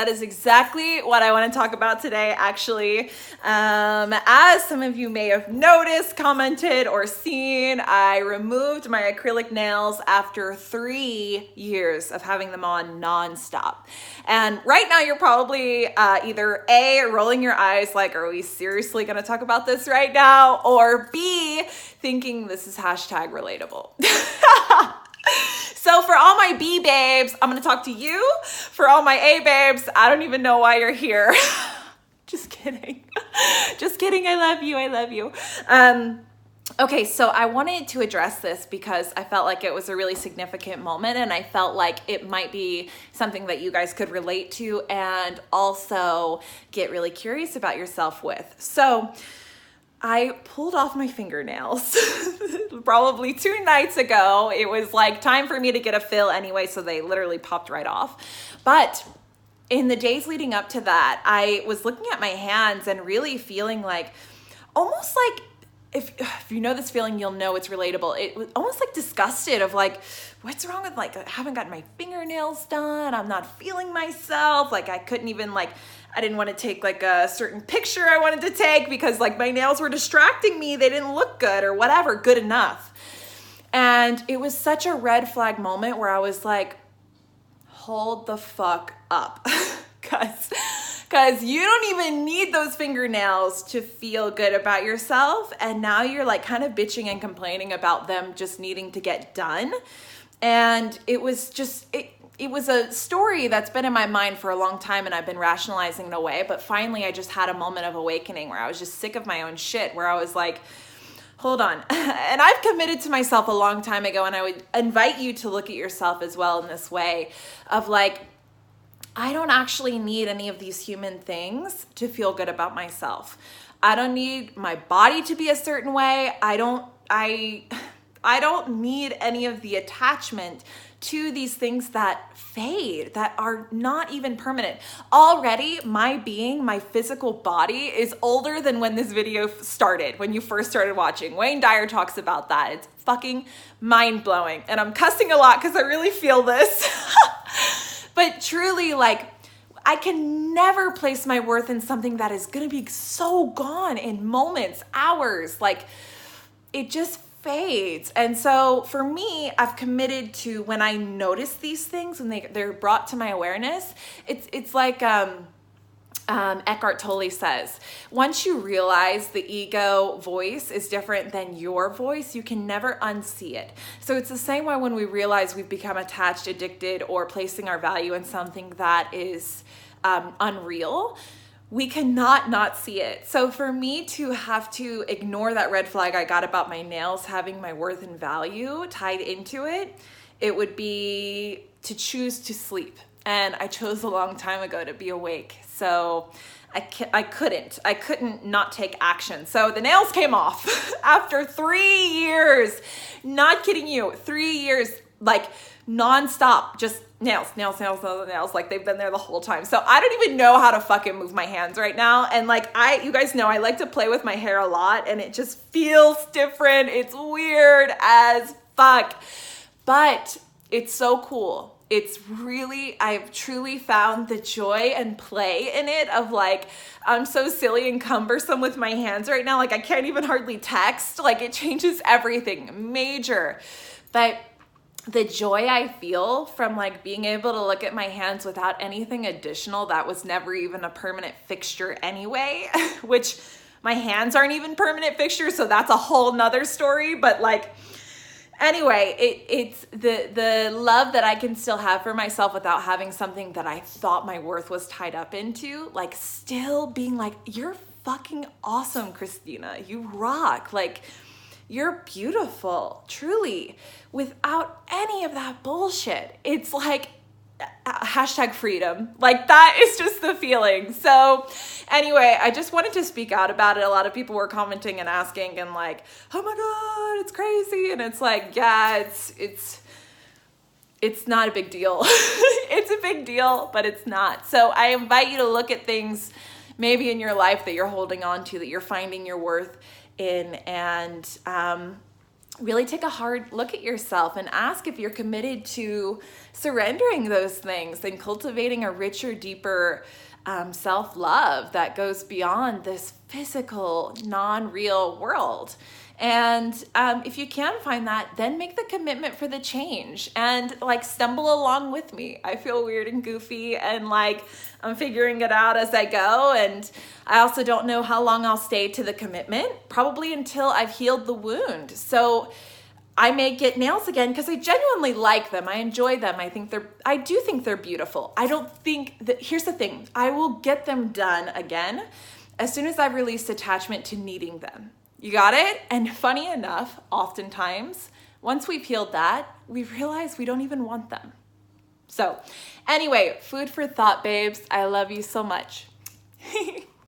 that is exactly what I want to talk about today, actually. As some of you may have noticed, commented, or seen, I removed my acrylic nails after 3 years of having them on nonstop. And right now you're probably either A, rolling your eyes like, are we seriously going to talk about this right now? Or B, thinking this is hashtag relatable. So for all my B babes, I'm going to talk to you. For all my A babes, I don't even know why you're here. Just kidding. Just kidding. I love you. I love you. Okay, so I wanted to address this because I felt like it was a really significant moment, and I felt like it might be something that you guys could relate to and also get really curious about yourself with. So I pulled off my fingernails probably 2 nights ago. It was like time for me to get a fill anyway, so they literally popped right off. But in the days leading up to that, I was looking at my hands and really feeling like, almost like, if you know this feeling, you'll know it's relatable. It was almost like disgusted of like, what's wrong with, like, I haven't gotten my fingernails done. I'm not feeling myself. Like I couldn't even, like, I didn't want to take like a certain picture I wanted to take because like my nails were distracting me. They didn't look good or whatever, good enough. And it was such a red flag moment where I was like, hold the fuck up. Because you don't even need those fingernails to feel good about yourself. And now you're like kind of bitching and complaining about them just needing to get done. And it was just, it was a story that's been in my mind for a long time, and I've been rationalizing it away. But finally, I just had a moment of awakening where I was just sick of my own shit, where I was like, hold on. And I've committed to myself a long time ago, and I would invite you to look at yourself as well in this way of like, I don't actually need any of these human things to feel good about myself. I don't need my body to be a certain way. I don't need any of the attachment to these things that fade, that are not even permanent. Already, my being, my physical body is older than when this video started, when you first started watching. Wayne Dyer talks about that. It's fucking mind-blowing. And I'm cussing a lot because I really feel this. But truly, like, I can never place my worth in something that is gonna be so gone in moments, hours. Like, it just fades. And so for me, I've committed to, when I notice these things, when they're brought to my awareness, it's like Eckhart Tolle says, once you realize the ego voice is different than your voice, you can never unsee it. So it's the same way when we realize we've become attached, addicted, or placing our value in something that is unreal. We cannot not see it. So for me to have to ignore that red flag I got about my nails having my worth and value tied into it, it would be to choose to sleep. And I chose a long time ago to be awake. So I couldn't not take action. So the nails came off after 3 years. Not kidding you. 3 years, like nonstop, just nails, like they've been there the whole time. So I don't even know how to fucking move my hands right now. And like you guys know, I like to play with my hair a lot, and it just feels different. It's weird as fuck, but it's so cool. It's really, I've truly found the joy and play in it of like, I'm so silly and cumbersome with my hands right now. Like I can't even hardly text. Like it changes everything, major. But the joy I feel from like being able to look at my hands without anything additional that was never even a permanent fixture anyway, which my hands aren't even permanent fixtures. So that's a whole nother story. But like, anyway, it's the love that I can still have for myself without having something that I thought my worth was tied up into, like still being like, you're fucking awesome, Christina. You rock. Like, you're beautiful, truly, without any of that bullshit. It's like hashtag freedom. Like that is just the feeling. So anyway, I just wanted to speak out about it. A lot of people were commenting and asking and like, oh my God, it's crazy. And it's like, yeah, it's not a big deal. It's a big deal, but it's not. So I invite you to look at things maybe in your life that you're holding on to, that you're finding your worth in, and really take a hard look at yourself and ask if you're committed to surrendering those things and cultivating a richer, deeper self-love that goes beyond this physical, non-real world. And if you can find that, then make the commitment for the change and like stumble along with me. I feel weird and goofy and like I'm figuring it out as I go. And I also don't know how long I'll stay to the commitment, probably until I've healed the wound. So I may get nails again because I genuinely like them. I enjoy them. I do think they're beautiful. I don't think that, here's the thing, I will get them done again as soon as I've released attachment to needing them. You got it? And funny enough, oftentimes, once we've healed that, we realize we don't even want them. So anyway, food for thought, babes. I love you so much.